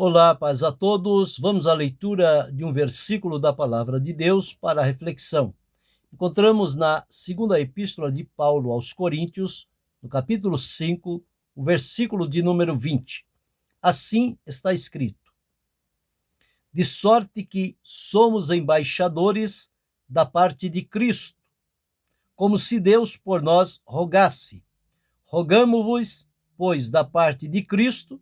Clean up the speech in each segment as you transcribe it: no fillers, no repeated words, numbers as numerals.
Olá, paz a todos. Vamos à leitura de um versículo da Palavra de Deus para a reflexão. Encontramos na segunda epístola de Paulo aos Coríntios, no capítulo 5, o versículo de número 20. Assim está escrito: de sorte que somos embaixadores da parte de Cristo, como se Deus por nós rogasse. Rogamo-vos, pois, da parte de Cristo,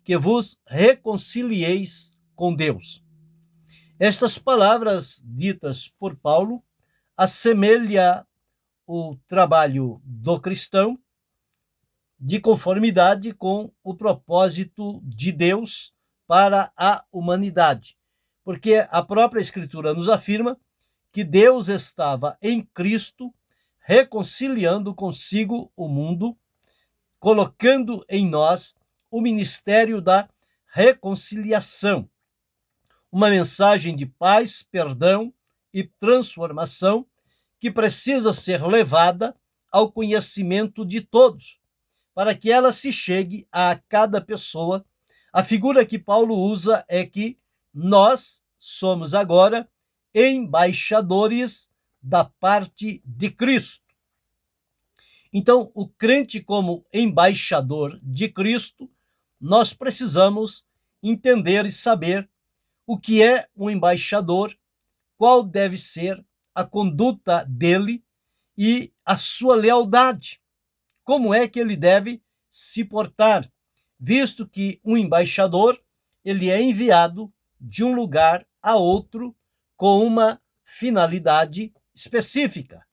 que vos reconcilieis com Deus. Estas palavras ditas por Paulo assemelham o trabalho do cristão de conformidade com o propósito de Deus para a humanidade, porque a própria Escritura nos afirma que Deus estava em Cristo reconciliando consigo o mundo, colocando em nós o ministério da reconciliação, uma mensagem de paz, perdão e transformação que precisa ser levada ao conhecimento de todos, para que ela se chegue a cada pessoa. A figura que Paulo usa é que nós somos agora embaixadores da parte de Cristo. Então, o crente, como embaixador de Cristo, nós precisamos entender e saber o que é um embaixador, qual deve ser a conduta dele e a sua lealdade, como é que ele deve se portar, visto que um embaixador ele é enviado de um lugar a outro com uma finalidade específica.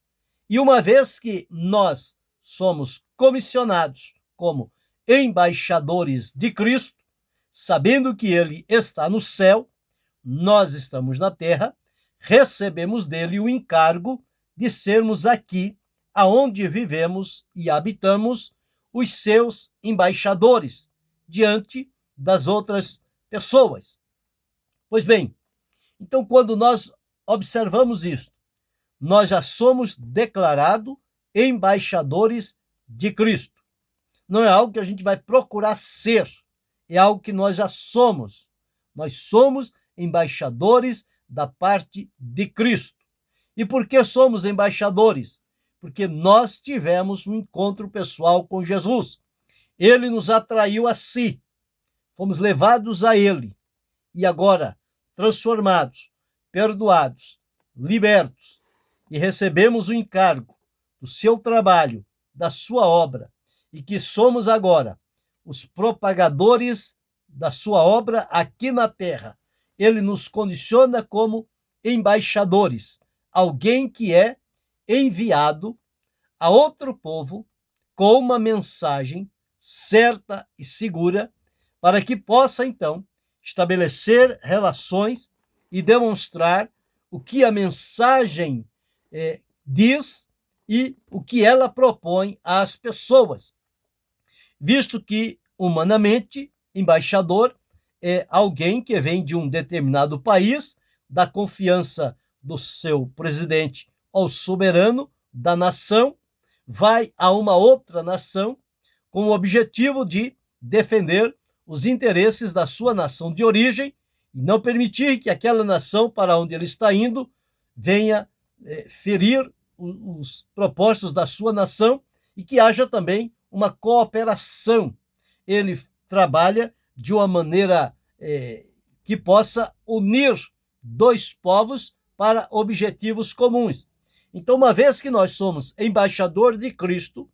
E uma vez que nós somos comissionados como embaixadores de Cristo, sabendo que ele está no céu, nós estamos na terra, recebemos dele o encargo de sermos aqui, aonde vivemos e habitamos, os seus embaixadores diante das outras pessoas. Pois bem, então quando nós observamos isso, nós já somos declarados embaixadores de Cristo. Não é algo que a gente vai procurar ser, é algo que nós já somos. Nós somos embaixadores da parte de Cristo. E por que somos embaixadores? Porque nós tivemos um encontro pessoal com Jesus. Ele nos atraiu a si. Fomos levados a ele. E agora, transformados, perdoados, libertos, e recebemos o encargo do seu trabalho, da sua obra, e que somos agora os propagadores da sua obra aqui na terra. Ele nos condiciona como embaixadores, alguém que é enviado a outro povo com uma mensagem certa e segura, para que possa, então, estabelecer relações e demonstrar o que a mensagem diz e o que ela propõe às pessoas. Visto que, humanamente, embaixador é alguém que vem de um determinado país, da confiança do seu presidente ou soberano da nação, vai a uma outra nação com o objetivo de defender os interesses da sua nação de origem e não permitir que aquela nação para onde ele está indo venha ferir os propósitos da sua nação e que haja também uma cooperação. Ele trabalha de uma maneira que possa unir dois povos para objetivos comuns. Então, uma vez que nós somos embaixador de Cristo,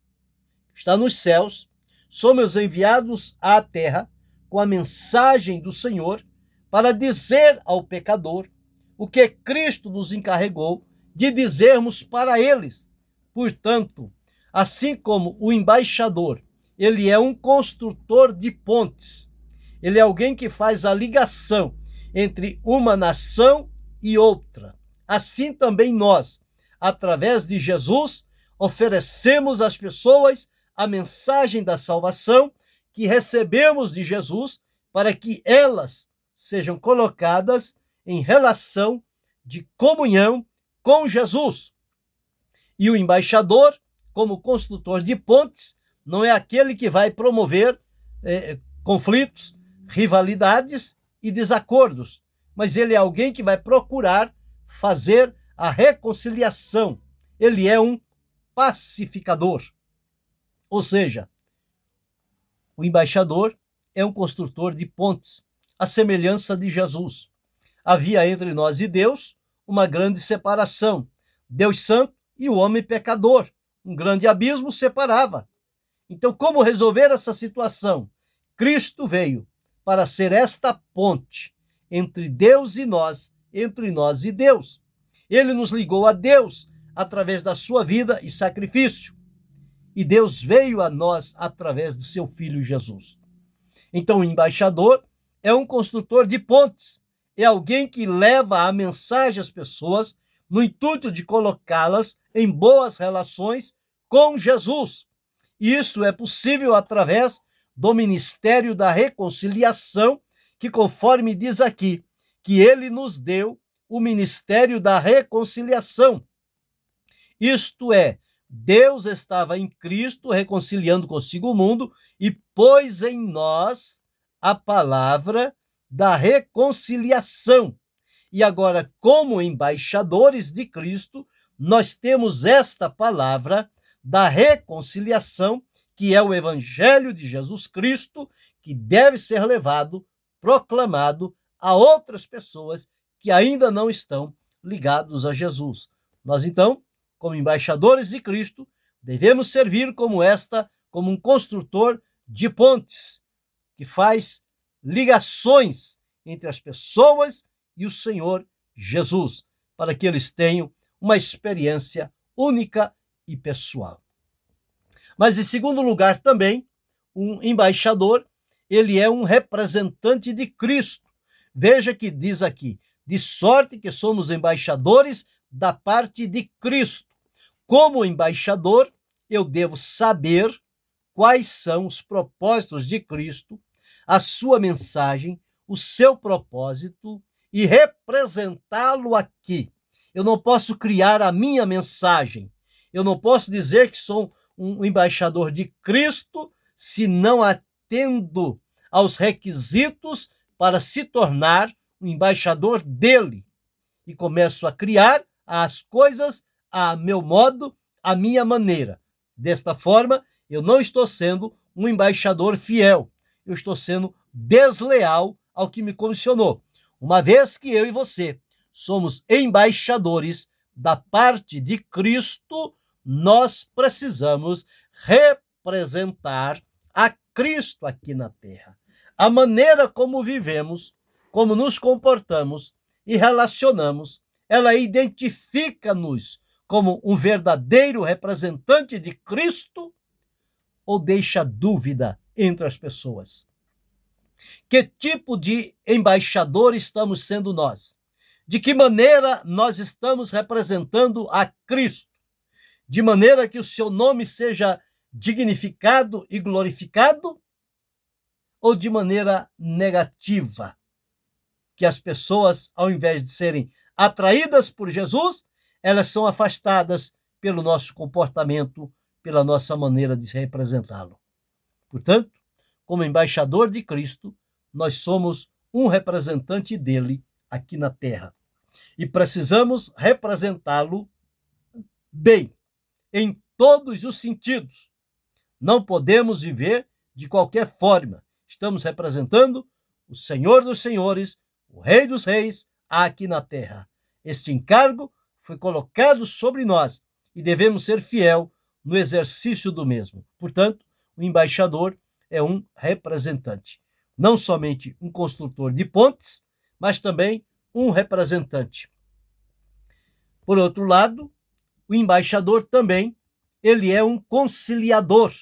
está nos céus, somos enviados à terra com a mensagem do Senhor para dizer ao pecador o que Cristo nos encarregou de dizermos para eles. Portanto, assim como o embaixador, ele é um construtor de pontes, ele é alguém que faz a ligação entre uma nação e outra. Assim também nós, através de Jesus, oferecemos às pessoas a mensagem da salvação que recebemos de Jesus para que elas sejam colocadas em relação de comunhão com Jesus. E o embaixador, como construtor de pontes, não é aquele que vai promover conflitos, rivalidades e desacordos, mas ele é alguém que vai procurar fazer a reconciliação. Ele é um pacificador. Ou seja, o embaixador é um construtor de pontes, à semelhança de Jesus. Havia entre nós e Deus uma grande separação. Deus santo e o homem pecador. Um grande abismo separava. Então, como resolver essa situação? Cristo veio para ser esta ponte entre Deus e nós, entre nós e Deus. Ele nos ligou a Deus através da sua vida e sacrifício. E Deus veio a nós através do seu Filho Jesus. Então, o embaixador é um construtor de pontes. É alguém que leva a mensagem às pessoas no intuito de colocá-las em boas relações com Jesus. E isso é possível através do ministério da reconciliação, que conforme diz aqui, que ele nos deu o ministério da reconciliação. Isto é, Deus estava em Cristo reconciliando consigo o mundo e pôs em nós a palavra da reconciliação. E agora, como embaixadores de Cristo, nós temos esta palavra da reconciliação, que é o Evangelho de Jesus Cristo, que deve ser levado, proclamado a outras pessoas que ainda não estão ligados a Jesus. Nós, então, como embaixadores de Cristo, devemos servir como um construtor de pontes, que faz ligações entre as pessoas e o Senhor Jesus, para que eles tenham uma experiência única e pessoal. Mas, em segundo lugar, também, um embaixador, ele é um representante de Cristo. Veja que diz aqui, de sorte que somos embaixadores da parte de Cristo. Como embaixador, eu devo saber quais são os propósitos de Cristo, a sua mensagem, o seu propósito e representá-lo aqui. Eu não posso criar a minha mensagem. Eu não posso dizer que sou um embaixador de Cristo se não atendo aos requisitos para se tornar um embaixador dele. E começo a criar as coisas a meu modo, a minha maneira. Desta forma, eu não estou sendo um embaixador fiel. Eu estou sendo desleal ao que me comissionou. Uma vez que eu e você somos embaixadores da parte de Cristo, nós precisamos representar a Cristo aqui na terra. A maneira como vivemos, como nos comportamos e relacionamos, ela identifica-nos como um verdadeiro representante de Cristo ou deixa dúvida entre as pessoas? Que tipo de embaixador estamos sendo nós? De que maneira nós estamos representando a Cristo? De maneira que o seu nome seja dignificado e glorificado? Ou de maneira negativa? Que as pessoas, ao invés de serem atraídas por Jesus, elas são afastadas pelo nosso comportamento, pela nossa maneira de representá-lo. Portanto, como embaixador de Cristo, nós somos um representante dele aqui na terra. E precisamos representá-lo bem, em todos os sentidos. Não podemos viver de qualquer forma. Estamos representando o Senhor dos Senhores, o Rei dos Reis, aqui na terra. Este encargo foi colocado sobre nós e devemos ser fiel no exercício do mesmo. Portanto, o embaixador é um representante. Não somente um construtor de pontes, mas também um representante. Por outro lado, o embaixador também, ele é um conciliador.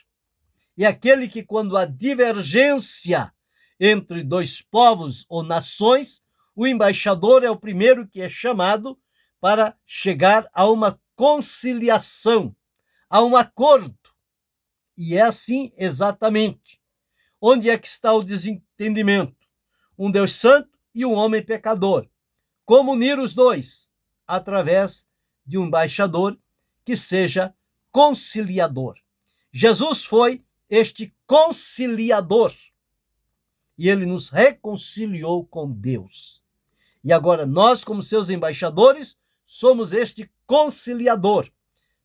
É aquele que, quando há divergência entre dois povos ou nações, o embaixador é o primeiro que é chamado para chegar a uma conciliação, a um acordo. E é assim exatamente. Onde é que está o desentendimento? Um Deus santo e um homem pecador. Como unir os dois? Através de um embaixador que seja conciliador. Jesus foi este conciliador. e ele nos reconciliou com Deus. E agora nós, como seus embaixadores, somos este conciliador,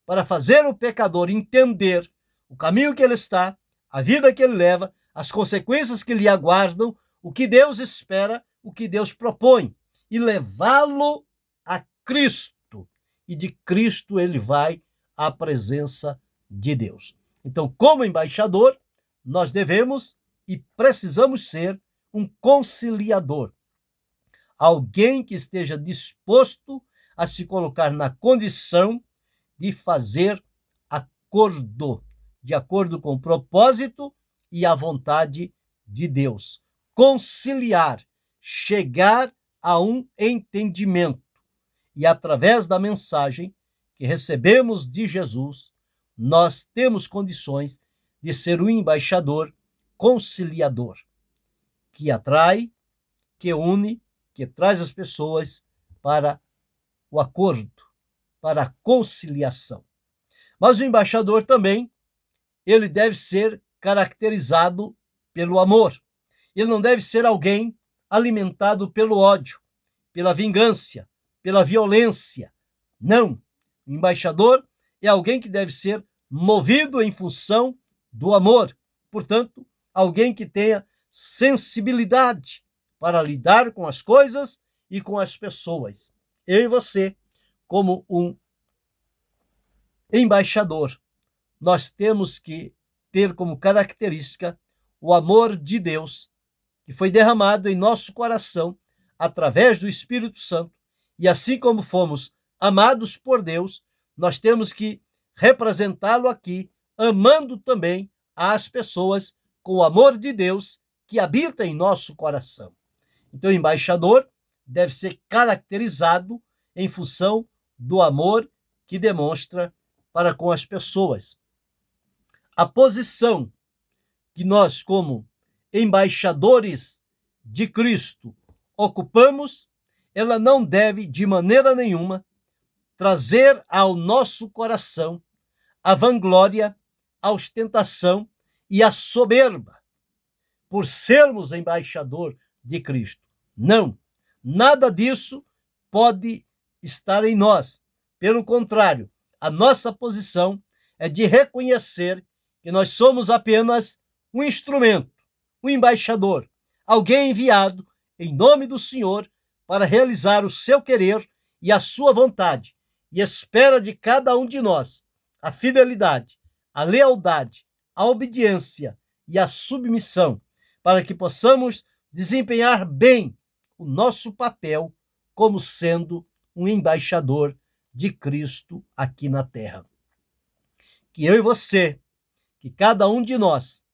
para fazer o pecador entender o caminho que ele está, a vida que ele leva, as consequências que lhe aguardam, o que Deus espera, o que Deus propõe, e levá-lo a Cristo. E de Cristo ele vai à presença de Deus. Então, como embaixador, nós devemos e precisamos ser um conciliador. Alguém que esteja disposto a se colocar na condição de fazer acordo, de acordo com o propósito e a vontade de Deus. Conciliar, chegar a um entendimento. E através da mensagem que recebemos de Jesus, nós temos condições de ser um embaixador conciliador, que atrai, que une, que traz as pessoas para o acordo, para a conciliação. Mas o embaixador também, ele deve ser caracterizado pelo amor. Ele não deve ser alguém alimentado pelo ódio, pela vingança, pela violência. Não. O embaixador é alguém que deve ser movido em função do amor. Portanto, alguém que tenha sensibilidade para lidar com as coisas e com as pessoas. Eu e você, como um embaixador, nós temos que ter como característica o amor de Deus, que foi derramado em nosso coração através do Espírito Santo. E assim como fomos amados por Deus, nós temos que representá-lo aqui, amando também as pessoas com o amor de Deus que habita em nosso coração. Então, o embaixador deve ser caracterizado em função do amor que demonstra para com as pessoas. A posição que nós, como embaixadores de Cristo, ocupamos, ela não deve, de maneira nenhuma, trazer ao nosso coração a vanglória, a ostentação e a soberba, por sermos embaixador de Cristo. Não, nada disso pode estar em nós. Pelo contrário, a nossa posição é de reconhecer que nós somos apenas um instrumento, um embaixador, alguém enviado em nome do Senhor para realizar o seu querer e a sua vontade, e espera de cada um de nós a fidelidade, a lealdade, a obediência e a submissão, para que possamos desempenhar bem o nosso papel como sendo um embaixador de Cristo aqui na terra. Que eu e você, que cada um de nós,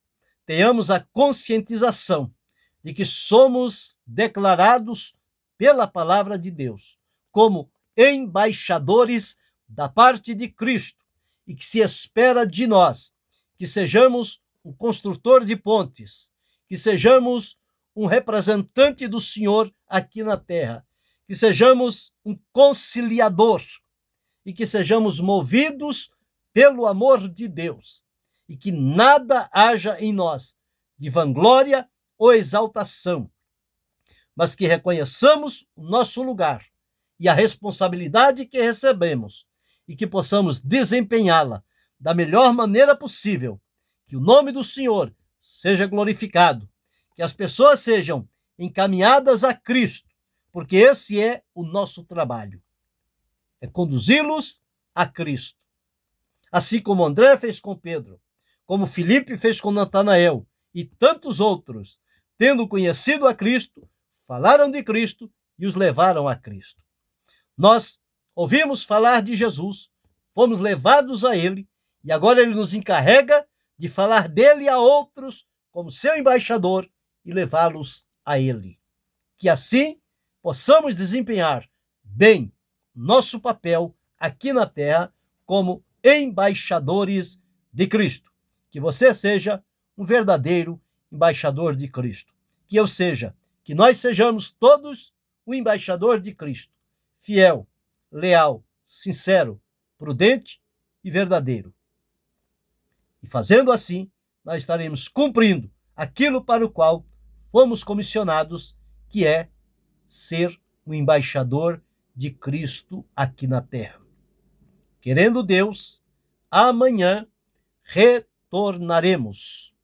tenhamos a conscientização de que somos declarados pela palavra de Deus como embaixadores da parte de Cristo e que se espera de nós que sejamos um construtor de pontes, que sejamos um representante do Senhor aqui na terra, que sejamos um conciliador e que sejamos movidos pelo amor de Deus e que nada haja em nós de vanglória ou exaltação, mas que reconheçamos o nosso lugar e a responsabilidade que recebemos e que possamos desempenhá-la da melhor maneira possível, que o nome do Senhor seja glorificado, que as pessoas sejam encaminhadas a Cristo, porque esse é o nosso trabalho, é conduzi-los a Cristo. Assim como André fez com Pedro, como Filipe fez com Natanael e tantos outros, tendo conhecido a Cristo, falaram de Cristo e os levaram a Cristo. Nós ouvimos falar de Jesus, fomos levados a ele e agora ele nos encarrega de falar dele a outros como seu embaixador e levá-los a ele. Que assim possamos desempenhar bem nosso papel aqui na terra como embaixadores de Cristo. Que você seja um verdadeiro embaixador de Cristo. Que eu seja, que nós sejamos todos o embaixador de Cristo, fiel, leal, sincero, prudente e verdadeiro. E fazendo assim, nós estaremos cumprindo aquilo para o qual fomos comissionados, que é ser o embaixador de Cristo aqui na terra. Querendo Deus, amanhã retornaremos.